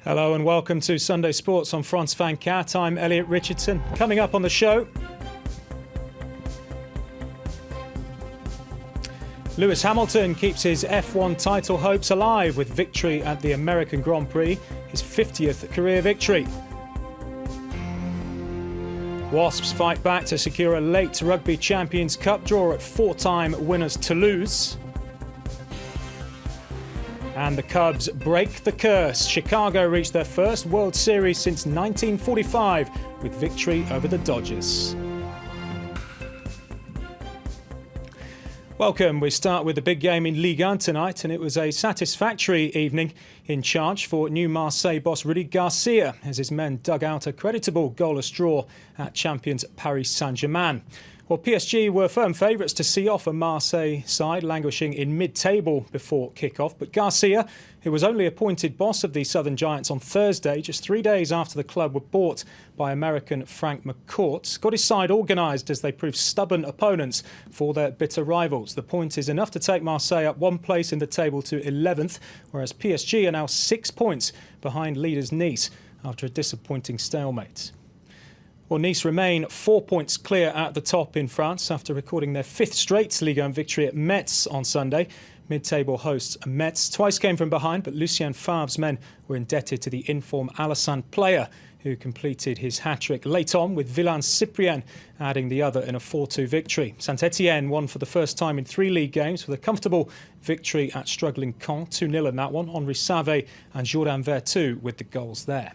Hello and welcome to Sunday Sports on France 24. I'm Elliot Richardson. Coming up on the show, Lewis Hamilton keeps his F1 title hopes alive with victory at the American Grand Prix, his 50th career victory. Wasps fight back to secure a late Rugby Champions Cup draw at four-time winners Toulouse. And the Cubs break the curse. Chicago reached their first World Series since 1945 with victory over the Dodgers. Welcome. We start with the big game in Ligue 1 tonight, and it was a satisfactory evening in charge for new Marseille boss Rudy Garcia as his men dug out a creditable goalless draw at champions Paris Saint-Germain. Well, PSG were firm favourites to see off a Marseille side languishing in mid-table before kick-off. But Garcia, who was only appointed boss of the Southern Giants on Thursday, just 3 days after the club were bought by American Frank McCourt, got his side organised as they proved stubborn opponents for their bitter rivals. The point is enough to take Marseille up one place in the table to 11th, whereas PSG are now 6 points behind leaders Nice after a disappointing stalemate. Well, Nice remain 4 points clear at the top in France after recording their fifth straight Ligue 1 victory at Metz on Sunday. Mid-table hosts Metz twice came from behind, but Lucien Favre's men were indebted to the in-form Alassane player, who completed his hat-trick late on, with Villan-Cyprien adding the other in a 4-2 victory. Saint-Etienne won for the first time in 3 league games with a comfortable victory at struggling Caen, 2-0 in that one. Henri Savé and Jourdain Vertu with the goals there.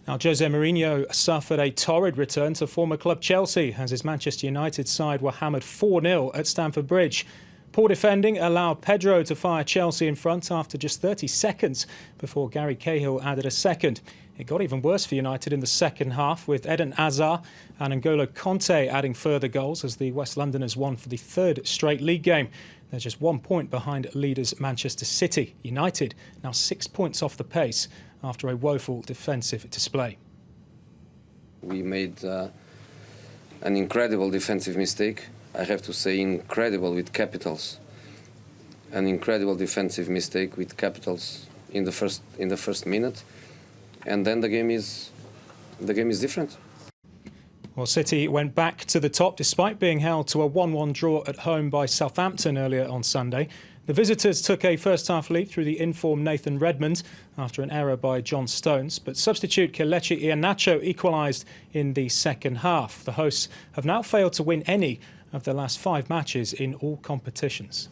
Now, Jose Mourinho suffered a torrid return to former club Chelsea as his Manchester United side were hammered 4-0 at Stamford Bridge. Poor defending allowed Pedro to fire Chelsea in front after just 30 seconds before Gary Cahill added a second. It got even worse for United in the second half, with Eden Hazard and N'Golo Conte adding further goals as the West Londoners won for the third straight league game. They're just 1 point behind leaders Manchester City. United now 6 points off the pace after a woeful defensive display. We made an incredible defensive mistake. I have to say incredible with capitals. An incredible defensive mistake with capitals in the first minute. And then the game is different. Well, City went back to the top despite being held to a 1-1 draw at home by Southampton earlier on Sunday. The visitors took a first-half lead through the in-form Nathan Redmond after an error by John Stones, but substitute Kelechi Iheanacho equalised in the second half. The hosts have now failed to win any of their last 5 matches in all competitions.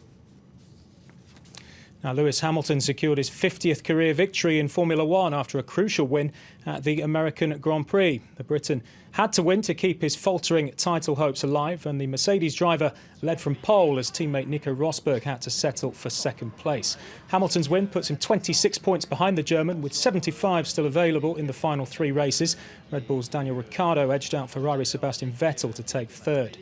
Now, Lewis Hamilton secured his 50th career victory in Formula One after a crucial win at the American Grand Prix. The Briton had to win to keep his faltering title hopes alive, and the Mercedes driver led from pole as teammate Nico Rosberg had to settle for second place. Hamilton's win puts him 26 points behind the German, with 75 still available in the final 3 races. Red Bull's Daniel Ricciardo edged out Ferrari's Sebastian Vettel to take third.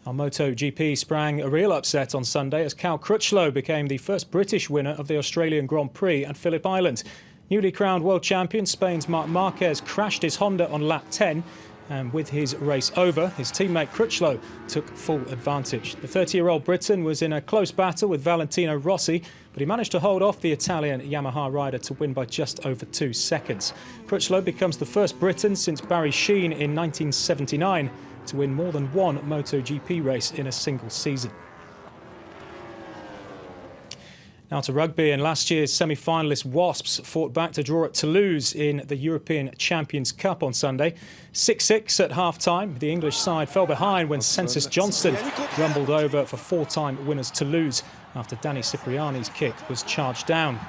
Our MotoGP sprang a real upset on Sunday as Cal Crutchlow became the first British winner of the Australian Grand Prix at Phillip Island. Newly crowned world champion Spain's Marc Marquez crashed his Honda on lap 10, and with his race over, his teammate Crutchlow took full advantage. The 30-year-old Briton was in a close battle with Valentino Rossi, but he managed to hold off the Italian Yamaha rider to win by just over 2 seconds. Crutchlow becomes the first Briton since Barry Sheene in 1979 to win more than one MotoGP race in a single season. Now to rugby, and last year's semi-finalist Wasps fought back to draw at Toulouse in the European Champions Cup on Sunday. 6-6 at half-time. The English side fell behind when Census Johnston rumbled over for 4-time winners Toulouse after Danny Cipriani's kick was charged down.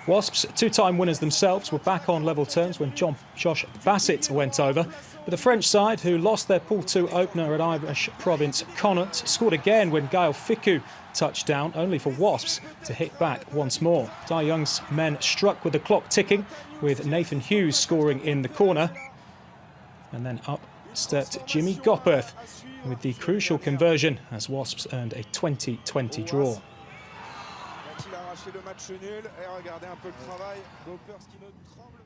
Wasps, 2-time winners themselves, were back on level terms when Josh Bassett went over. But the French side, who lost their Pool 2 opener at Irish province Connaught, scored again when Gaël Fickou touched down, only for Wasps to hit back once more. Dai Young's men struck with the clock ticking, with Nathan Hughes scoring in the corner. And then up stepped Jimmy Gopperth with the crucial conversion as Wasps earned a 20-20 draw.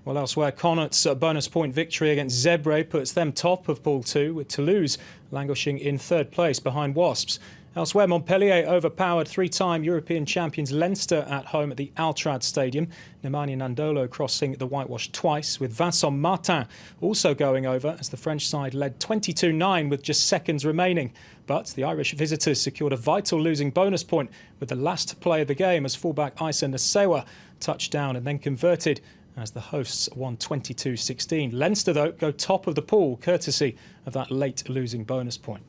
Well, elsewhere, Connaught's bonus point victory against Zebre puts them top of Pool 2, with Toulouse languishing in third place behind Wasps. Elsewhere, Montpellier overpowered three-time European champions Leinster at home at the Altrad Stadium. Nemanja Nandolo crossing the whitewash twice, with Vincent Martin also going over as the French side led 22-9 with just seconds remaining. But the Irish visitors secured a vital losing bonus point with the last play of the game as fullback Isa Nasewa touched down and then converted as the hosts won 22-16. Leinster, though, go top of the pool courtesy of that late losing bonus point.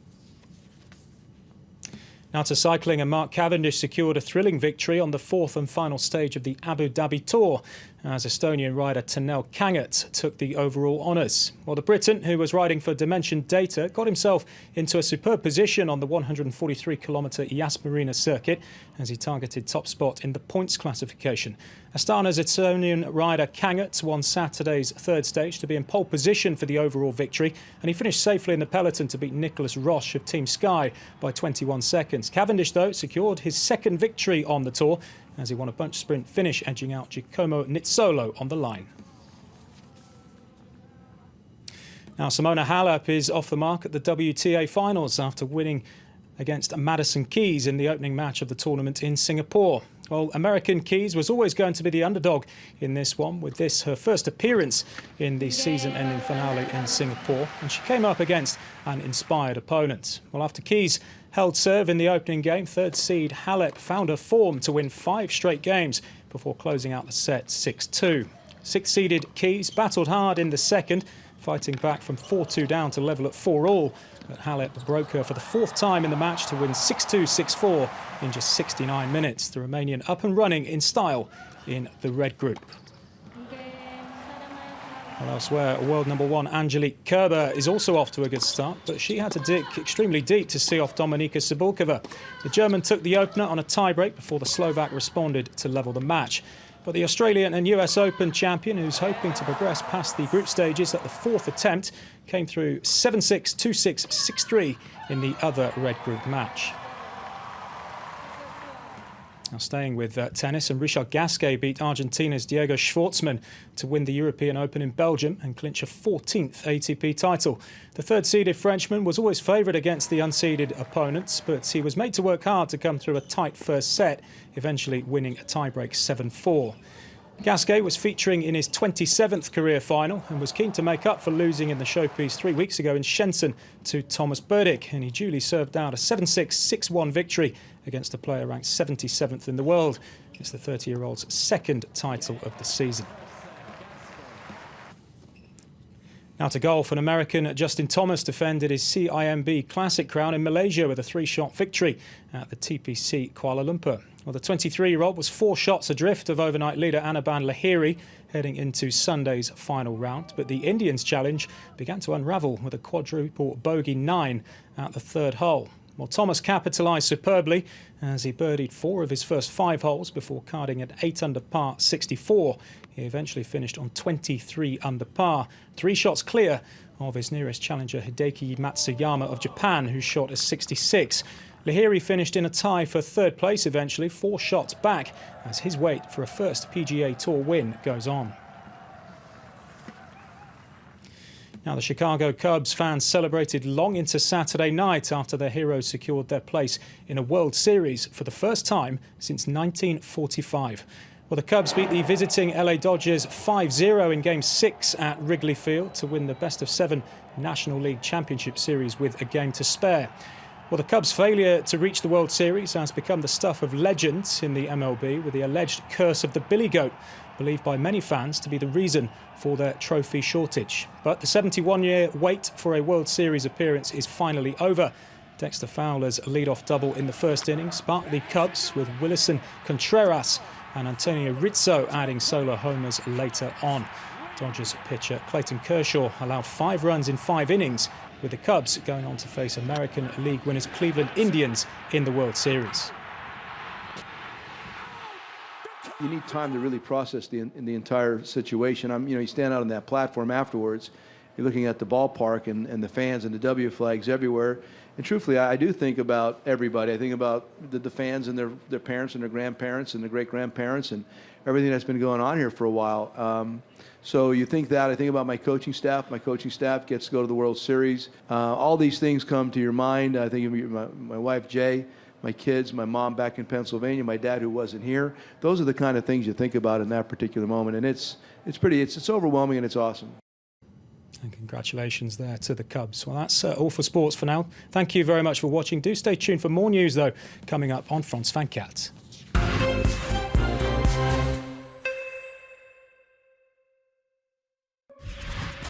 Now to cycling, and Mark Cavendish secured a thrilling victory on the fourth and final stage of the Abu Dhabi Tour as Estonian rider Tanel Kanget took the overall honours. While the Briton, who was riding for Dimension Data, got himself into a superb position on the 143-kilometre Yas Marina circuit as he targeted top spot in the points classification. Astana's Estonian rider Kanget won Saturday's third stage to be in pole position for the overall victory, and he finished safely in the peloton to beat Nicholas Roche of Team Sky by 21 seconds. Cavendish, though, secured his second victory on the Tour as he won a bunch sprint finish, edging out Giacomo Nizzolo on the line. Now, Simona Halep is off the mark at the WTA finals after winning against Madison Keys in the opening match of the tournament in Singapore. Well, American Keys was always going to be the underdog in this one, with this her first appearance in the season-ending finale in Singapore, and she came up against an inspired opponent. Well, after Keys held serve in the opening game, third seed Halep found her form to win 5 straight games before closing out the set 6-2. Sixth-seeded Keys battled hard in the second, fighting back from 4-2 down to level at 4-all. But Halep broke her for the fourth time in the match to win 6-2, 6-4 in just 69 minutes. The Romanian up and running in style in the red group. Well, elsewhere, world number 1 Angelique Kerber is also off to a good start, but she had to dig extremely deep to see off Dominika Cibulkova. The German took the opener on a tie-break before the Slovak responded to level the match. But the Australian and US Open champion, who's hoping to progress past the group stages at the fourth attempt, came through 7-6, 2-6, 6-3 in the other red group match. Now staying with tennis, and Richard Gasquet beat Argentina's Diego Schwartzman to win the European Open in Belgium and clinch a 14th ATP title. The third-seeded Frenchman was always favoured against the unseeded opponents, but he was made to work hard to come through a tight first set, eventually winning a tiebreak 7-4. Gasquet was featuring in his 27th career final and was keen to make up for losing in the showpiece 3 weeks ago in Shenzhen to Thomas Berdych, and he duly served out a 7-6, 6-1 victory against a player ranked 77th in the world. It's the 30-year-old's second title of the season. Now to golf, an American, Justin Thomas, defended his CIMB Classic crown in Malaysia with a 3-shot victory at the TPC Kuala Lumpur. Well, the 23-year-old was 4 shots adrift of overnight leader Anirban Lahiri heading into Sunday's final round, but the Indians' challenge began to unravel with a quadruple bogey 9 at the third hole. Well, Thomas capitalised superbly as he birdied 4 of his first 5 holes before carding at 8 under par 64. He eventually finished on 23 under par, 3 shots clear of his nearest challenger Hideki Matsuyama of Japan, who shot a 66. Lahiri finished in a tie for third place eventually, 4 shots back, as his wait for a first PGA Tour win goes on. Now, the Chicago Cubs fans celebrated long into Saturday night after their heroes secured their place in a World Series for the first time since 1945. Well, the Cubs beat the visiting LA Dodgers 5-0 in Game 6 at Wrigley Field to win the best-of-7 National League Championship Series with a game to spare. Well, the Cubs' failure to reach the World Series has become the stuff of legends in the MLB, with the alleged curse of the Billy Goat, believed by many fans to be the reason for their trophy shortage. But the 71-year wait for a World Series appearance is finally over. Dexter Fowler's lead-off double in the first inning sparked the Cubs, with Willson Contreras and Antonio Rizzo adding solo homers later on. Dodgers pitcher Clayton Kershaw allowed 5 runs in 5 innings, with the Cubs going on to face American League winners Cleveland Indians in the World Series. You need time to really process the entire situation. You stand out on that platform afterwards, you're looking at the ballpark and the fans and the W flags everywhere. truthfully, I do think about everybody. I think about the fans and their parents and their grandparents and their great-grandparents and everything that's been going on here for a while. So you think that. I think about my coaching staff. My coaching staff gets to go to the World Series. All these things come to your mind. I think of my wife, Jay, my kids, my mom back in Pennsylvania, my dad who wasn't here. Those are the kind of things you think about in that particular moment. And it's overwhelming and it's awesome. And congratulations there to the Cubs. Well, that's all for sports for now. Thank you very much for watching. Do stay tuned for more news, though, coming up on France 24.